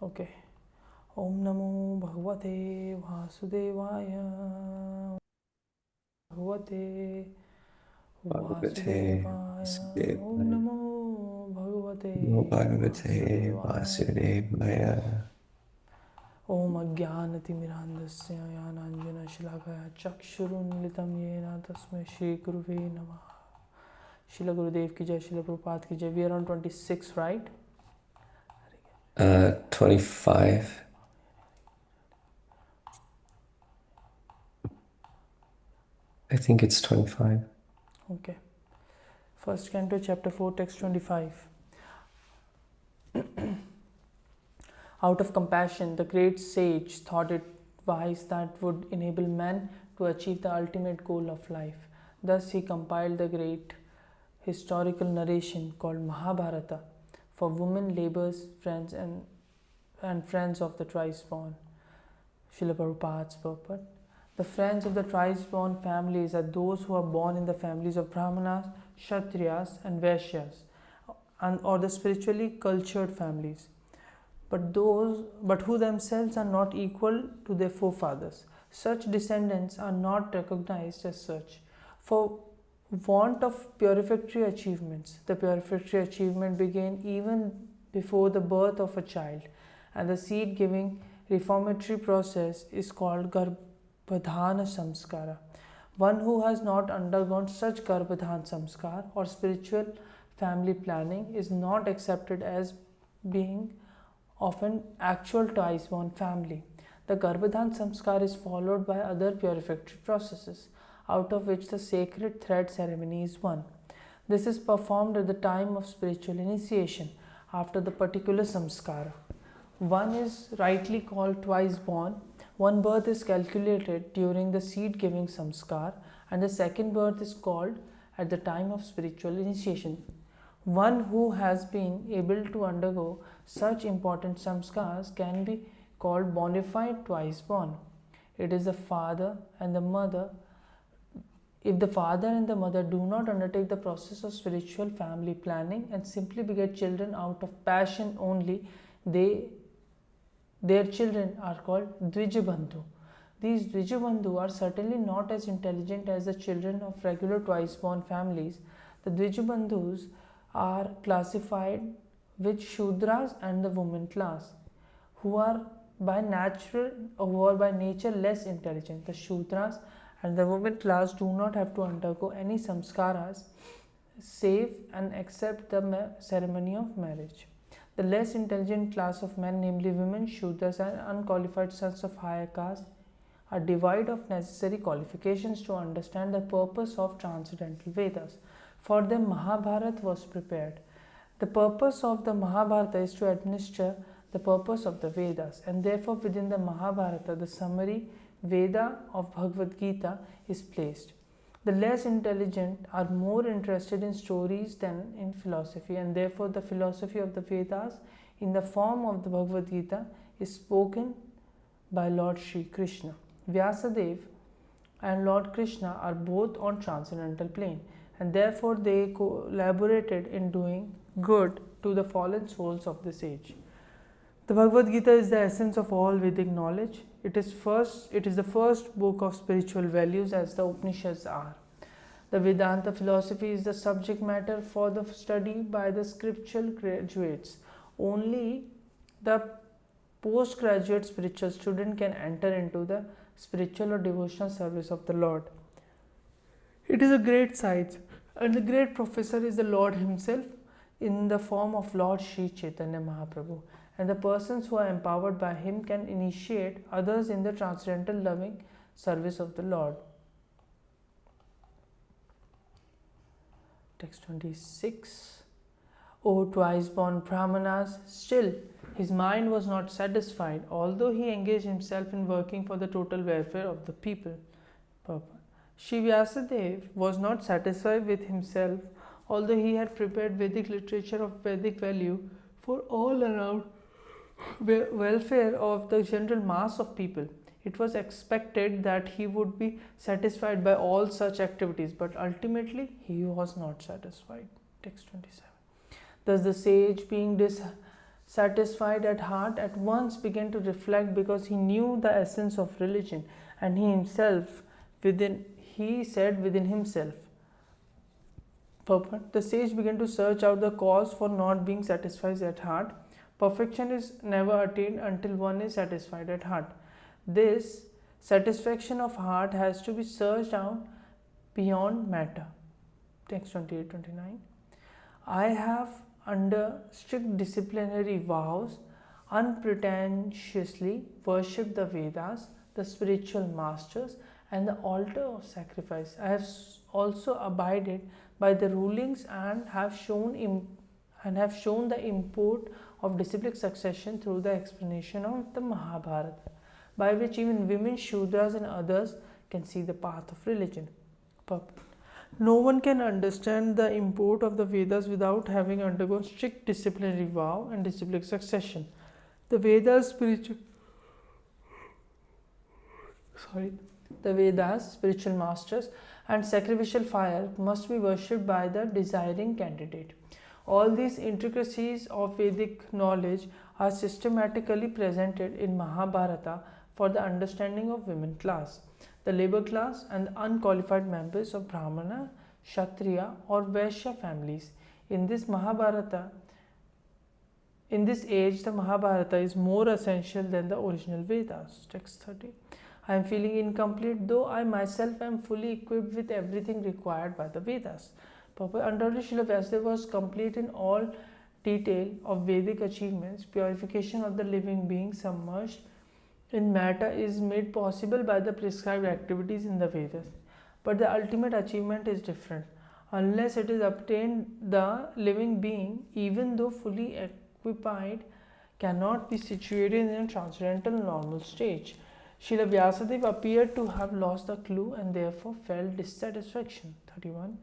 Okay. Om Namo Bhagavate Vasudevaya. Bhagavate Bhagavate Vasudevaya. Om Vasudevaya. Namo Bhagavate Namo Bhagavate Vasudevaya. Vasudevaya. Om Ajnanatimirandasya Yananjana Shalakaya Chakshurunmilitam Yena Tasmai Shri Guruve Namaha. Srila Gurudev ki jai, Srila Prabhupada ki jai. We are on 26, right? 25. I think it's 25. Okay. First Canto, Chapter 4, Text 25. Out of compassion, the great sage thought it wise that would enable man to achieve the ultimate goal of life. Thus, he compiled the great historical narration called Mahabharata for women, laborers, friends, and friends of the thrice born. Srila Prabhupada's purport. The friends of the thrice born families are those who are born in the families of Brahmanas, Kshatriyas, and Vaishyas, or the spiritually cultured families, but who themselves are not equal to their forefathers. Such descendants are not recognized as such for want of purificatory achievements. The purificatory achievement began even before the birth of a child, and the seed giving reformatory process is called Garbhadhana Samskara. One who has not undergone such Garbhadhan Samskar or spiritual family planning is not accepted as being of an actual twice born family. The Garbhadhan Samskar is followed by other purificatory processes, out of which the sacred thread ceremony is one. This is performed at the time of spiritual initiation after the particular samskara. One is rightly called twice born. One birth is calculated during the seed giving samskar, and the second birth is called at the time of spiritual initiation. One who has been able to undergo such important samskars can be called bona fide twice born. It is the father and the mother. If the father and the mother do not undertake the process of spiritual family planning and simply beget children out of passion only, their children are called Dvijabandhu. These Dvijabandhu are certainly not as intelligent as the children of regular twice born families. The Dvijabandhus are classified with Shudras and the women class, who are by nature less intelligent. The Shudras and the women class do not have to undergo any samskaras save and accept the ceremony of marriage. The less intelligent class of men, namely women, Shudras, and unqualified sons of higher caste, are devoid of necessary qualifications to understand the purpose of transcendental Vedas. For them, Mahabharata was prepared. The purpose of the Mahabharata is to administer the purpose of the Vedas, and therefore within the Mahabharata, the summary Veda of Bhagavad Gita is placed. The less intelligent are more interested in stories than in philosophy, and therefore the philosophy of the Vedas in the form of the Bhagavad Gita is spoken by Lord Sri Krishna. Vyasadeva and Lord Krishna are both on transcendental plane, and therefore they collaborated in doing good to the fallen souls of this age. The Bhagavad Gita is the essence of all Vedic knowledge. It is the first book of spiritual values, as the Upanishads are. The Vedanta philosophy is the subject matter for the study by the scriptural graduates. Only the postgraduate spiritual student can enter into the spiritual or devotional service of the Lord. It is a great science, and the great professor is the Lord Himself in the form of Lord Sri Chaitanya Mahaprabhu. And the persons who are empowered by Him can initiate others in the transcendental loving service of the Lord. Text 26. O twice born Brahmanas, still his mind was not satisfied, although he engaged himself in working for the total welfare of the people. Shri Vyasadeva was not satisfied with himself, although he had prepared Vedic literature of Vedic value for all around welfare of the general mass of people. It was expected that he would be satisfied by all such activities, but ultimately he was not satisfied. Text 27. Thus the sage, being satisfied at heart, at once began to reflect because he knew the essence of religion, and he said within himself. The sage began to search out the cause for not being satisfied at heart. Perfection is never attained until one is satisfied at heart. This satisfaction of heart has to be searched out beyond matter. Text 28-29. I have, under strict disciplinary vows, unpretentiously worshipped the Vedas, the spiritual masters, and the altar of sacrifice. I have also abided by the rulings and have shown the import of disciplic succession through the explanation of the Mahabharata, by which even women, Shudras, and others can see the path of religion. No one can understand the import of the Vedas without having undergone strict disciplinary vow and disciplic succession. The Vedas, spiritual masters, and sacrificial fire must be worshipped by the desiring candidate. All these intricacies of Vedic knowledge are systematically presented in Mahabharata for the understanding of women class, the labor class, and the unqualified members of Brahmana, Kshatriya, or Vaishya families. In this age, the Mahabharata is more essential than the original Vedas. Text 30. I am feeling incomplete, though I myself am fully equipped with everything required by the Vedas. Undoubtedly, Srila Vyasadeva was complete in all detail of Vedic achievements. Purification of the living being submerged in matter is made possible by the prescribed activities in the Vedas. But the ultimate achievement is different. Unless it is obtained, the living being, even though fully equipped, cannot be situated in a transcendental normal stage. Srila Vyasadeva appeared to have lost the clue and therefore felt dissatisfaction. 31.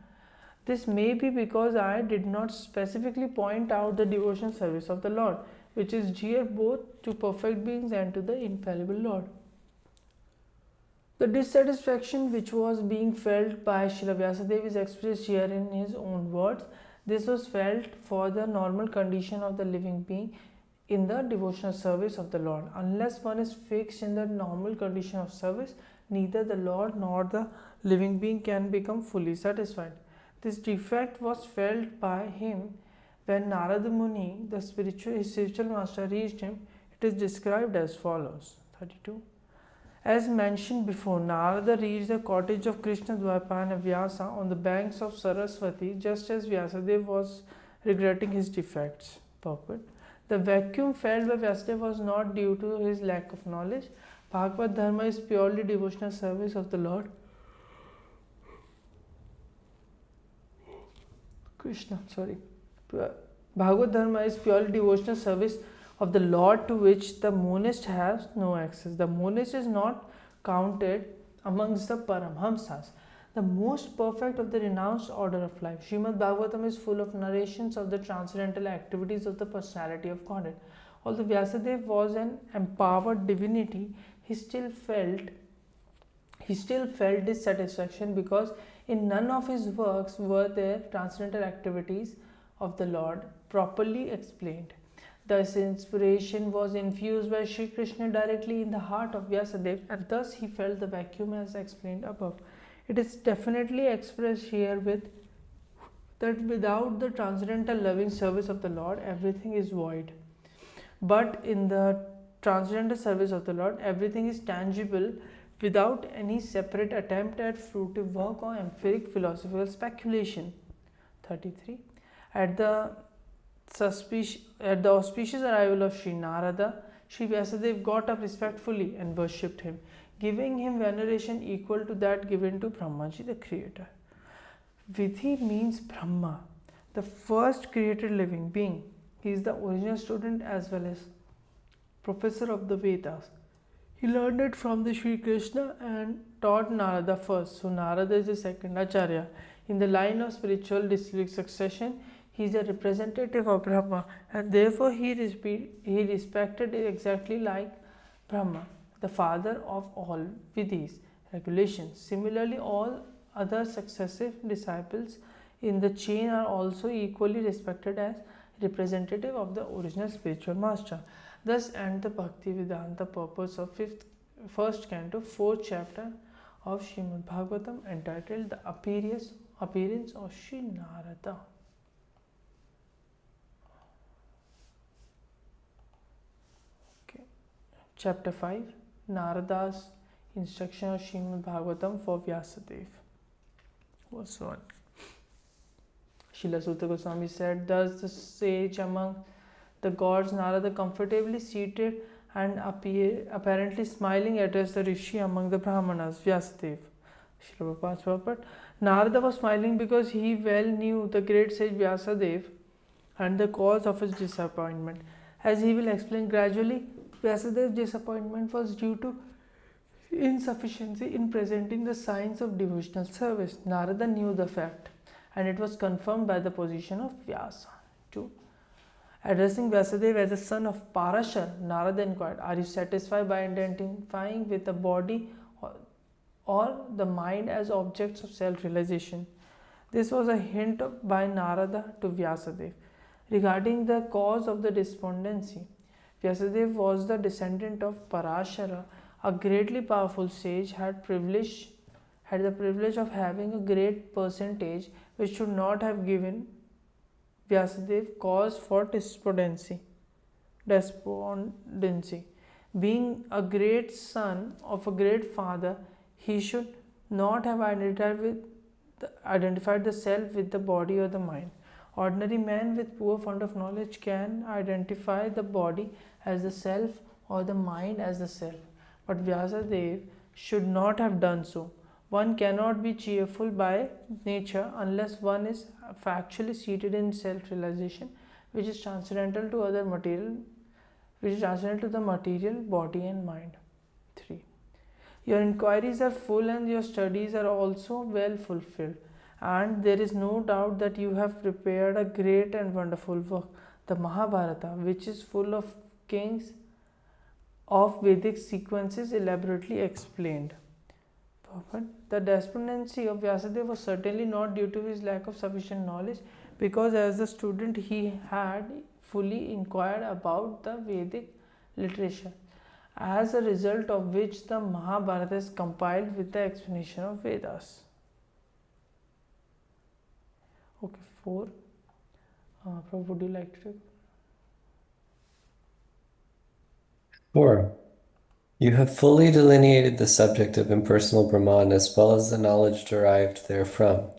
This may be because I did not specifically point out the devotional service of the Lord, which is dear both to perfect beings and to the infallible Lord. The dissatisfaction which was being felt by Srila Vyasadeva is expressed here in his own words. This was felt for the normal condition of the living being in the devotional service of the Lord. Unless one is fixed in the normal condition of service, neither the Lord nor the living being can become fully satisfied. This defect was felt by him when Narada Muni, his spiritual master, reached him. It is described as follows. 32. As mentioned before, Narada reached the cottage of Krishna Dvaipayana Vyasa on the banks of Saraswati just as Vyasadeva was regretting his defects. Purport. The vacuum felt by Vyasadeva was not due to his lack of knowledge. Bhagavad Dharma is purely devotional service of the Lord Bhagavad Dharma is purely devotional service of the Lord to which the monist has no access. The monist is not counted amongst the Paramhamsas, the most perfect of the renounced order of life. Srimad Bhagwatam is full of narrations of the transcendental activities of the personality of Godhead. Although Vyasadeva was an empowered divinity, he still felt dissatisfaction because in none of his works were there transcendental activities of the Lord properly explained. Thus, inspiration was infused by Sri Krishna directly in the heart of Vyasadeva, and thus he felt the vacuum as explained above. It is definitely expressed here that without the transcendental loving service of the Lord, everything is void. But in the transcendental service of the Lord, everything is tangible without any separate attempt at fruitive work or empiric philosophical speculation. 33. At the auspicious arrival of Sri Narada, Sri Vyasadeva got up respectfully and worshipped him, giving him veneration equal to that given to Brahmaji, the creator. Vidhi means Brahma, the first created living being. He is the original student as well as professor of the Vedas. He learned it from the Sri Krishna and taught Narada first. So Narada is the second Acharya. In the line of spiritual disciplic succession, he is a representative of Brahma, and therefore he respected exactly like Brahma, the father of all Vidhis, regulations. Similarly, all other successive disciples in the chain are also equally respected as representative of the original spiritual master. Thus end the Bhakti Vedanta purpose of first canto, fourth chapter of Srimad Bhagwatam, entitled The Appearance of Sri Narada. Okay. Chapter 5, Narada's instruction of Srimad Bhagwatam for Vyasadeva. Verse 1. Srila Sutta Goswami said, thus the sage among the gods Narada, comfortably seated and apparently smiling, addressed the rishi among the Brahmanas, Vyasadeva. Srila Prabhupada, Narada was smiling because he well knew the great sage Vyasadeva and the cause of his disappointment. As he will explain gradually, Vyasadeva's disappointment was due to insufficiency in presenting the signs of devotional service. Narada knew the fact, and it was confirmed by the position of Vyasa. 2. Addressing Vyasadeva as the son of Parashar, Narada inquired, are you satisfied by identifying with the body or the mind as objects of self-realization? This was a hint by Narada to Vyasadeva regarding the cause of the despondency. Vyasadeva was the descendant of Parashara, a greatly powerful sage, had the privilege of having a great percentage which should not have given Vyasadeva cause for despondency. Being a great son of a great father, he should not have identified the self with the body or the mind. Ordinary man with poor fund of knowledge can identify the body as the self or the mind as the self. But Vyasadeva should not have done so. One cannot be cheerful by nature unless one is factually seated in self-realization, which is transcendental to the material body and mind. 3. Your inquiries are full and your studies are also well fulfilled, and there is no doubt that you have prepared a great and wonderful work, the Mahabharata, which is full of kings of Vedic sequences elaborately explained. The despondency of Vyasadeva was certainly not due to his lack of sufficient knowledge, because as a student he had fully inquired about the Vedic literature, as a result of which the Mahabharata is compiled with the explanation of Vedas. Okay, 4. Prabhu, would you like to take? 4. You have fully delineated the subject of impersonal Brahman as well as the knowledge derived therefrom.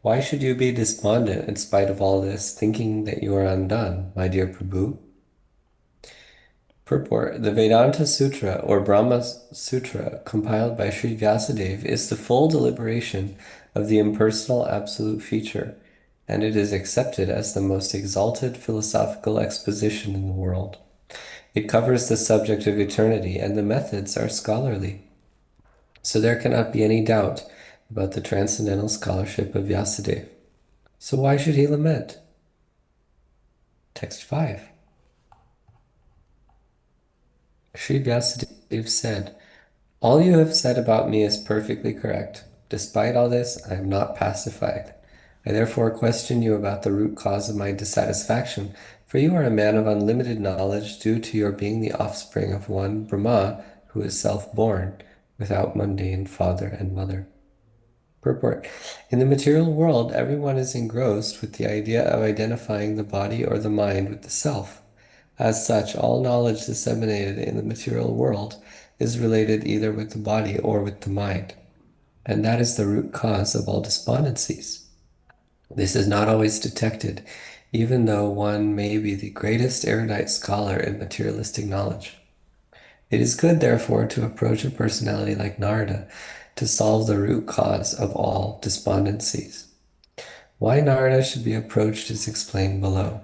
Why should you be despondent in spite of all this, thinking that you are undone, my dear Prabhu? Purport. The Vedanta Sutra, or Brahma Sutra, compiled by Sri Vyasadeva, is the full deliberation of the impersonal absolute feature, and it is accepted as the most exalted philosophical exposition in the world. It covers the subject of eternity, and the methods are scholarly. So there cannot be any doubt about the transcendental scholarship of Vyasadeva. So why should he lament? Text 5. Sri Vyasadeva said, all you have said about me is perfectly correct. Despite all this, I am not pacified. I therefore question you about the root cause of my dissatisfaction, for you are a man of unlimited knowledge due to your being the offspring of one Brahma who is self-born, without mundane father and mother. Purport. In the material world, everyone is engrossed with the idea of identifying the body or the mind with the self. As such, all knowledge disseminated in the material world is related either with the body or with the mind, and that is the root cause of all despondencies. This is not always detected, even though one may be the greatest erudite scholar in materialistic knowledge. It is good, therefore, to approach a personality like Narada to solve the root cause of all despondencies. Why Narada should be approached is explained below.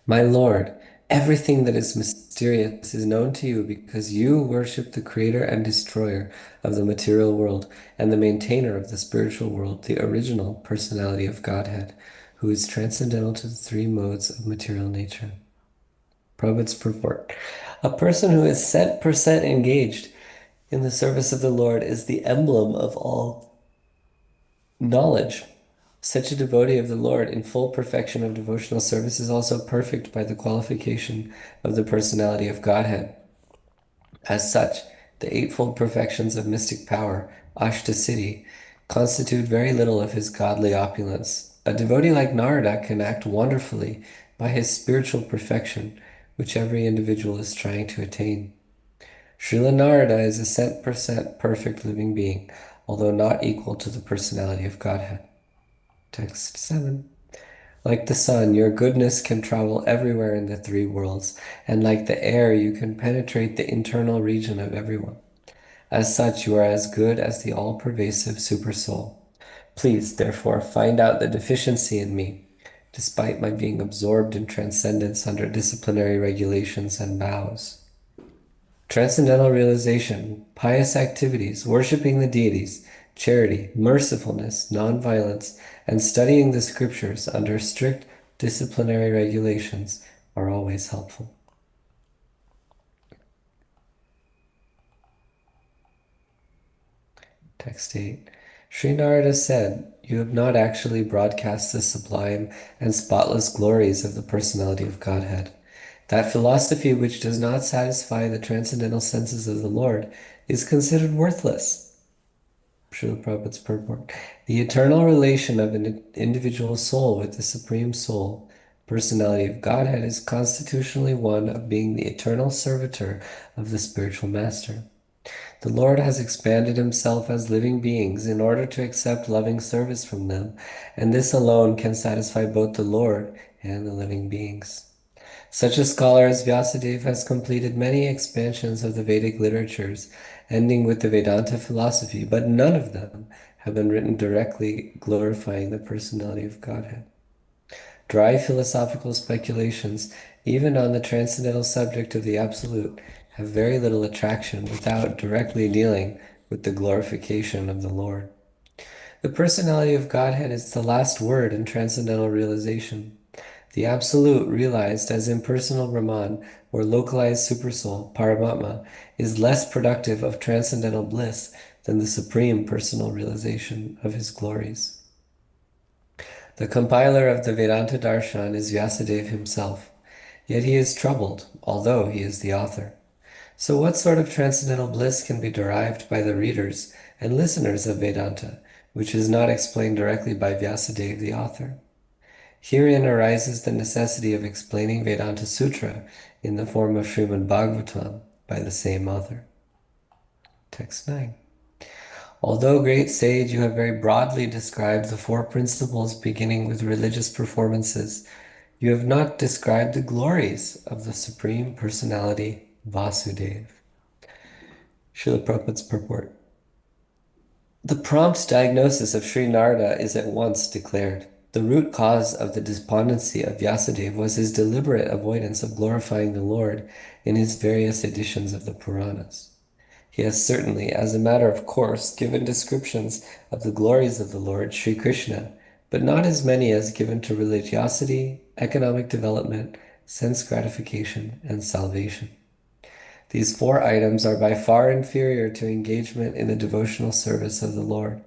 My Lord, everything that is mysterious is known to you because you worship the creator and destroyer of the material world and the maintainer of the spiritual world, the original personality of Godhead, who is transcendental to the three modes of material nature. Prabhupada's purport. A person who is 100% engaged in the service of the Lord is the emblem of all knowledge. Such a devotee of the Lord in full perfection of devotional service is also perfect by the qualification of the personality of Godhead. As such, the eightfold perfections of mystic power, Ashtasiddhi, constitute very little of his godly opulence. A devotee like Narada can act wonderfully by his spiritual perfection, which every individual is trying to attain. Srila Narada is a cent% perfect living being, although not equal to the personality of Godhead. Text 7. Like the sun, your goodness can travel everywhere in the three worlds, and like the air, you can penetrate the internal region of everyone. As such, you are as good as the all-pervasive Supersoul. Please, therefore, find out the deficiency in me, despite my being absorbed in transcendence under disciplinary regulations and vows. Transcendental realization, pious activities, worshiping the deities, charity, mercifulness, nonviolence, and studying the scriptures under strict disciplinary regulations are always helpful. Text 8. Sri Narada said, "You have not actually broadcast the sublime and spotless glories of the personality of Godhead. That philosophy which does not satisfy the transcendental senses of the Lord is considered worthless." Srila Prabhupada's purport. The eternal relation of an individual soul with the Supreme Soul, personality of Godhead, is constitutionally one of being the eternal servitor of the spiritual master. The Lord has expanded himself as living beings in order to accept loving service from them, and this alone can satisfy both the Lord and the living beings. Such a scholar as Vyasadeva has completed many expansions of the Vedic literatures, ending with the Vedanta philosophy, but none of them have been written directly glorifying the personality of Godhead. Dry philosophical speculations, even on the transcendental subject of the Absolute, have very little attraction without directly dealing with the glorification of the Lord. The personality of Godhead is the last word in transcendental realization. The Absolute, realized as impersonal Brahman or localized Supersoul, Paramatma, is less productive of transcendental bliss than the supreme personal realization of his glories. The compiler of the Vedanta Darshan is Vyasadeva himself, yet he is troubled, although he is the author. So what sort of transcendental bliss can be derived by the readers and listeners of Vedanta, which is not explained directly by Vyasadeva the author? Herein arises the necessity of explaining Vedanta Sutra in the form of Srimad Bhagwatam by the same author. Text 9. Although great sage, you have very broadly described the four principles beginning with religious performances, you have not described the glories of the Supreme Personality, Vasudeva. Srila Prabhupada's purport. The prompt diagnosis of Sri Narada is at once declared. The root cause of the despondency of Vyasadeva was his deliberate avoidance of glorifying the Lord in his various editions of the Puranas. He has certainly, as a matter of course, given descriptions of the glories of the Lord, Sri Krishna, but not as many as given to religiosity, economic development, sense gratification, and salvation. These four items are by far inferior to engagement in the devotional service of the Lord.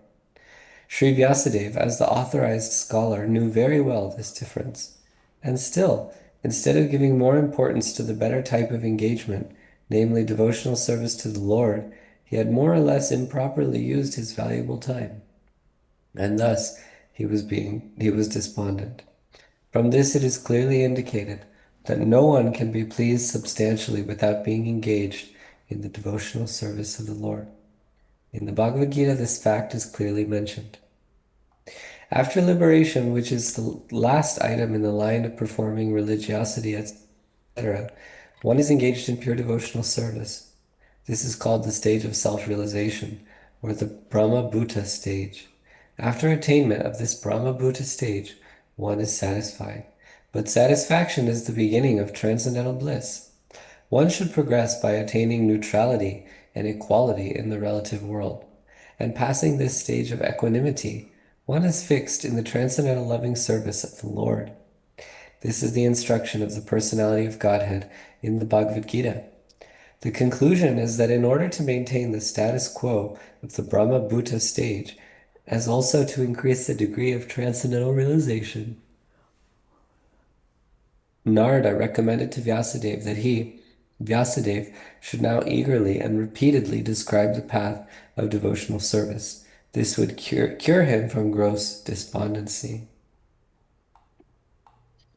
Sri Vyasadeva, as the authorized scholar, knew very well this difference. And still, instead of giving more importance to the better type of engagement, namely devotional service to the Lord, he had more or less improperly used his valuable time. And thus, he was despondent. From this it is clearly indicated that no one can be pleased substantially without being engaged in the devotional service of the Lord. In the Bhagavad Gita, this fact is clearly mentioned. After liberation, which is the last item in the line of performing religiosity, etc., one is engaged in pure devotional service. This is called the stage of self-realization, or the Brahma Bhuta stage. After attainment of this Brahma Bhuta stage, one is satisfied. But satisfaction is the beginning of transcendental bliss. One should progress by attaining neutrality and equality in the relative world. And passing this stage of equanimity, one is fixed in the transcendental loving service of the Lord. This is the instruction of the personality of Godhead in the Bhagavad Gita. The conclusion is that in order to maintain the status quo of the Brahma Bhuta stage, as also to increase the degree of transcendental realization. Narada recommended to Vyasadeva that he, Vyasadeva, should now eagerly and repeatedly describe the path of devotional service. This would cure him from gross despondency.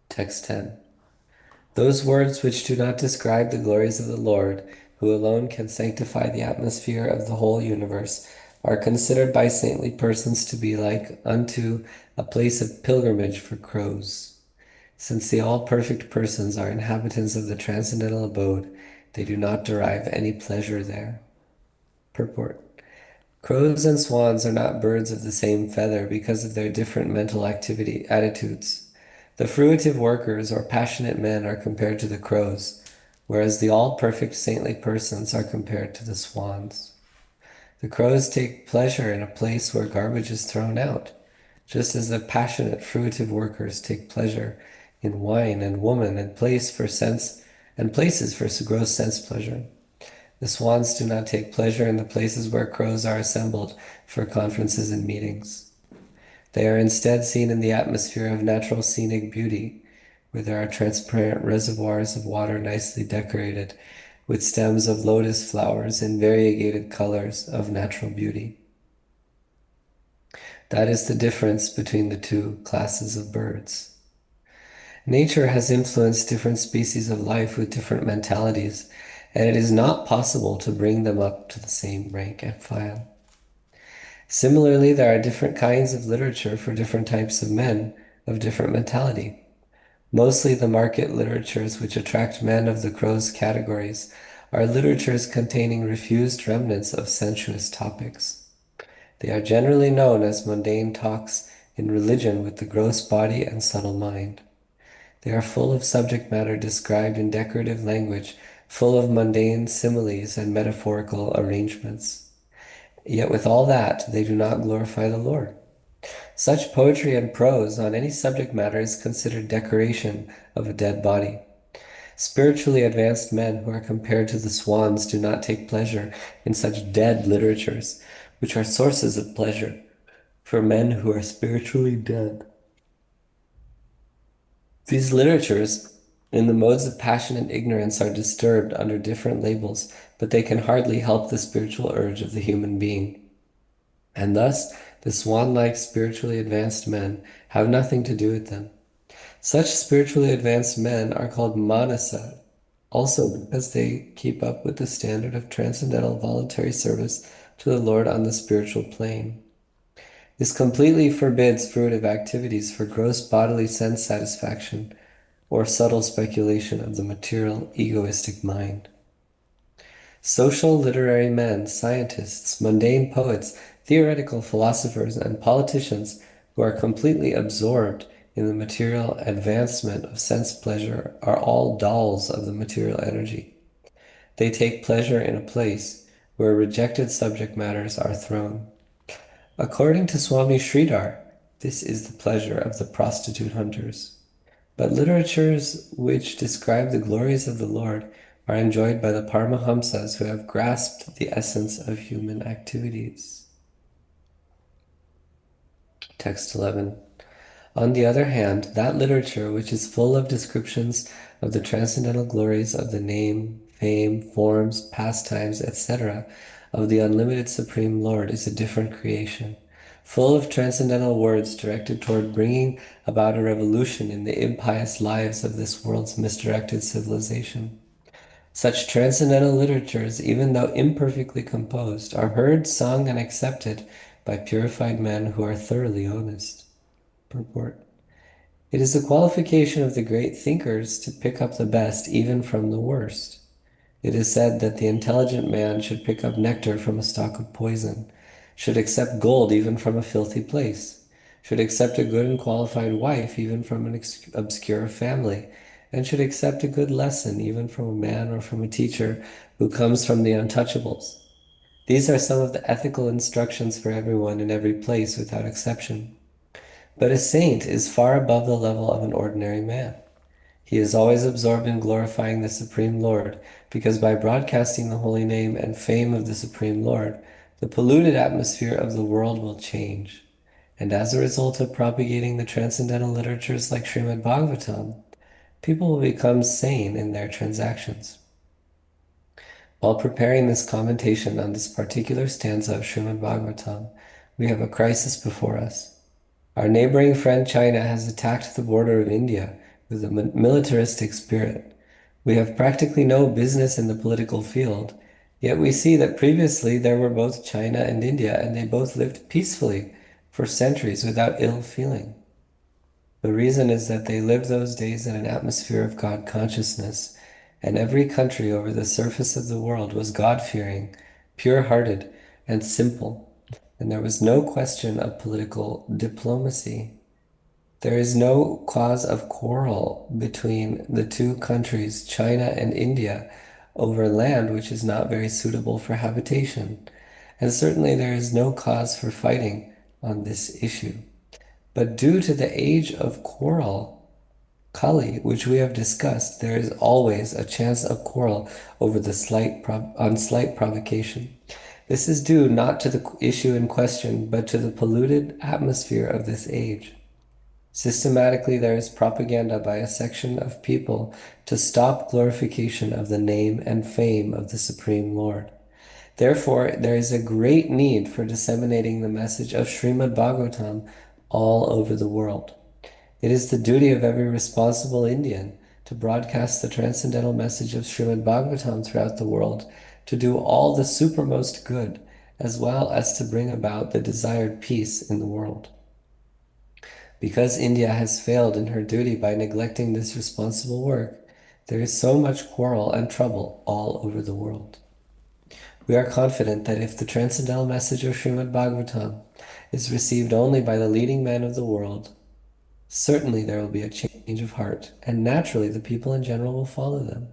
Text 10. Those words which do not describe the glories of the Lord, who alone can sanctify the atmosphere of the whole universe, are considered by saintly persons to be like unto a place of pilgrimage for crows. Since the all-perfect persons are inhabitants of the transcendental abode, they do not derive any pleasure there. Purport. Crows and swans are not birds of the same feather because of their different mental attitudes. The fruitive workers or passionate men are compared to the crows, whereas the all-perfect saintly persons are compared to the swans. The crows take pleasure in a place where garbage is thrown out, just as the passionate fruitive workers take pleasure in wine and woman and places for gross sense pleasure. The swans do not take pleasure in the places where crows are assembled for conferences and meetings. They are instead seen in the atmosphere of natural scenic beauty, where there are transparent reservoirs of water nicely decorated with stems of lotus flowers in variegated colors of natural beauty. That is the difference between the two classes of birds. Nature has influenced different species of life with different mentalities, and it is not possible to bring them up to the same rank and file. Similarly, there are different kinds of literature for different types of men of different mentality. Mostly the market literatures which attract men of the crow's categories are literatures containing refused remnants of sensuous topics. They are generally known as mundane talks in religion with the gross body and subtle mind. They are full of subject matter described in decorative language, full of mundane similes and metaphorical arrangements. Yet with all that, they do not glorify the Lord. Such poetry and prose on any subject matter is considered decoration of a dead body. Spiritually advanced men who are compared to the swans do not take pleasure in such dead literatures, which are sources of pleasure for men who are spiritually dead. These literatures, in the modes of passion and ignorance, are disturbed under different labels, but they can hardly help the spiritual urge of the human being. And thus, the swan-like spiritually advanced men have nothing to do with them. Such spiritually advanced men are called manasa, also because they keep up with the standard of transcendental voluntary service to the Lord on the spiritual plane. This completely forbids fruitive activities for gross bodily sense satisfaction or subtle speculation of the material egoistic mind. Social literary men, scientists, mundane poets, theoretical philosophers, and politicians who are completely absorbed in the material advancement of sense pleasure are all dolls of the material energy. They take pleasure in a place where rejected subject matters are thrown. According to Swami Sridhar, this is the pleasure of the prostitute hunters. But literatures which describe the glories of the Lord are enjoyed by the Paramahamsas who have grasped the essence of human activities. Text 11. On the other hand, that literature which is full of descriptions of the transcendental glories of the name, fame, forms, pastimes, etc., of the unlimited Supreme Lord is a different creation, full of transcendental words directed toward bringing about a revolution in the impious lives of this world's misdirected civilization. Such transcendental literatures, even though imperfectly composed, are heard, sung, and accepted by purified men who are thoroughly honest. Purport. It is the qualification of the great thinkers to pick up the best even from the worst. It is said that the intelligent man should pick up nectar from a stalk of poison, should accept gold even from a filthy place, should accept a good and qualified wife even from an obscure family, and should accept a good lesson even from a man or from a teacher who comes from the untouchables. These are some of the ethical instructions for everyone in every place without exception. But a saint is far above the level of an ordinary man. He is always absorbed in glorifying the Supreme Lord, because by broadcasting the holy name and fame of the Supreme Lord, The polluted atmosphere of the world will change. And as a result of propagating the transcendental literatures like Srimad Bhagwatam, people will become sane in their transactions. While preparing this commentation on this particular stanza of Srimad Bhagwatam, we have a crisis before us. Our neighboring friend China has attacked the border of India with a militaristic spirit. We have practically no business in the political field, yet we see that previously there were both China and India, and they both lived peacefully for centuries without ill feeling. The reason is that they lived those days in an atmosphere of God consciousness, and every country over the surface of the world was God-fearing, pure-hearted, and simple, and there was no question of political diplomacy. There is no cause of quarrel between the two countries, China and India, over land which is not very suitable for habitation, and certainly there is no cause for fighting on this issue. But due to the age of quarrel, Kali, which we have discussed, there is always a chance of quarrel over the slight provocation. This is due not to the issue in question, but to the polluted atmosphere of this age. Systematically, there is propaganda by a section of people to stop glorification of the name and fame of the Supreme Lord. Therefore, there is a great need for disseminating the message of Srimad Bhagavatam all over the world. It is the duty of every responsible Indian to broadcast the transcendental message of Srimad Bhagavatam throughout the world, to do all the supermost good, as well as to bring about the desired peace in the world. Because India has failed in her duty by neglecting this responsible work, there is so much quarrel and trouble all over the world. We are confident that if the transcendental message of Srimad Bhagavatam is received only by the leading men of the world, certainly there will be a change of heart, and naturally the people in general will follow them.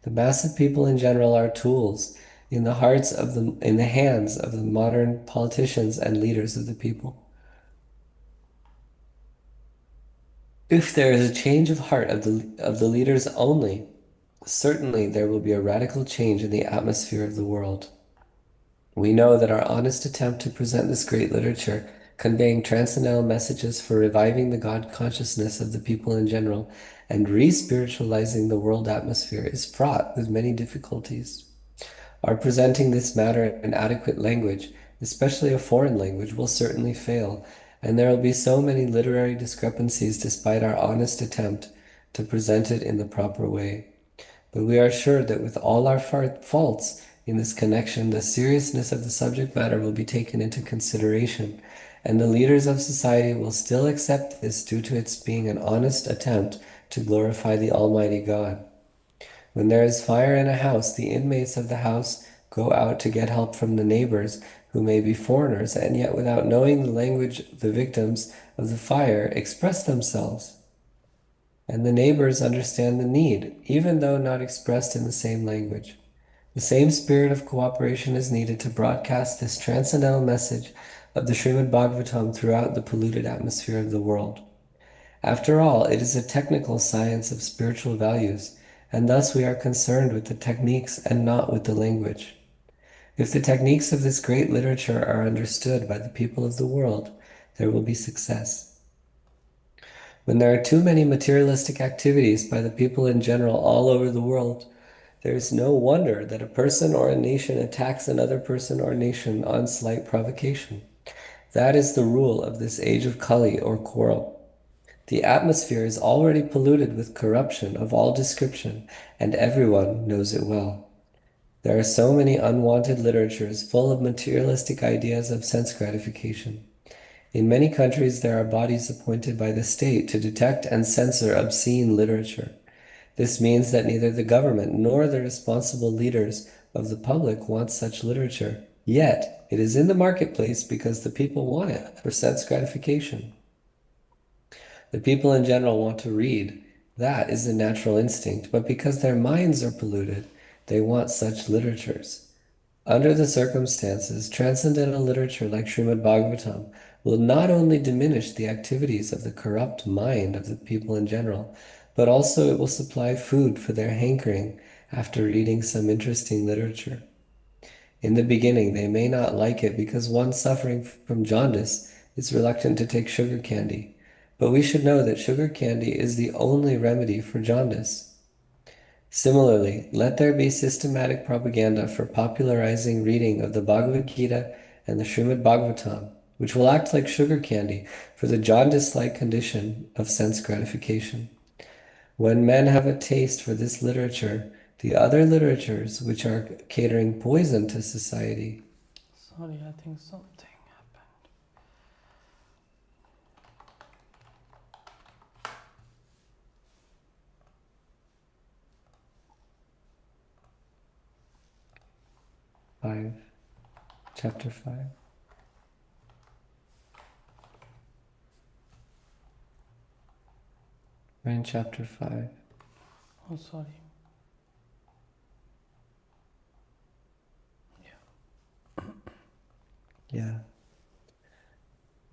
The massive people in general are tools in the hands of the modern politicians and leaders of the people. If there is a change of heart of the leaders only, certainly there will be a radical change in the atmosphere of the world. We know that our honest attempt to present this great literature, conveying transcendental messages for reviving the God consciousness of the people in general and re-spiritualizing the world atmosphere, is fraught with many difficulties. Our presenting this matter in adequate language, especially a foreign language, will certainly fail, and there will be so many literary discrepancies despite our honest attempt to present it in the proper way. But we are assured that with all our faults in this connection, the seriousness of the subject matter will be taken into consideration, and the leaders of society will still accept this due to its being an honest attempt to glorify the Almighty God. When there is fire in a house, the inmates of the house go out to get help from the neighbors, who may be foreigners, and yet without knowing the language, the victims of the fire express themselves. And the neighbors understand the need, even though not expressed in the same language. The same spirit of cooperation is needed to broadcast this transcendental message of the Srimad Bhagavatam throughout the polluted atmosphere of the world. After all, it is a technical science of spiritual values, and thus we are concerned with the techniques and not with the language. If the techniques of this great literature are understood by the people of the world, there will be success. When there are too many materialistic activities by the people in general all over the world, there is no wonder that a person or a nation attacks another person or nation on slight provocation. That is the rule of this age of Kali or quarrel. The atmosphere is already polluted with corruption of all description, and everyone knows it well. There are so many unwanted literatures full of materialistic ideas of sense gratification. In many countries, there are bodies appointed by the state to detect and censor obscene literature. This means that neither the government nor the responsible leaders of the public want such literature. Yet, it is in the marketplace because the people want it for sense gratification. The people in general want to read. That is a natural instinct, but because their minds are polluted, they want such literatures. Under the circumstances, transcendental literature like Srimad Bhagavatam will not only diminish the activities of the corrupt mind of the people in general, but also it will supply food for their hankering after reading some interesting literature. In the beginning, they may not like it because one suffering from jaundice is reluctant to take sugar candy. But we should know that sugar candy is the only remedy for jaundice. Similarly, let there be systematic propaganda for popularizing reading of the Bhagavad Gita and the Srimad Bhagwatam, which will act like sugar candy for the jaundice-like condition of sense gratification. When men have a taste for this literature, the other literatures which are catering poison to society. Sorry, I think something happened. Chapter 5. We're in chapter 5. Oh, sorry. Yeah.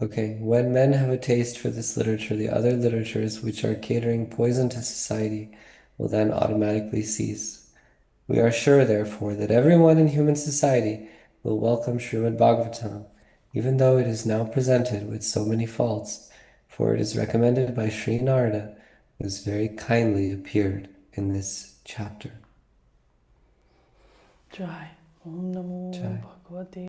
Okay, when men have a taste for this literature, the other literatures which are catering poison to society will then automatically cease. We are sure, therefore, that everyone in human society will welcome Srimad Bhagavatam, even though it is now presented with so many faults, for it is recommended by Sri Narada, who has very kindly appeared in this chapter. Jai. Om Namo Jai. Bhagavate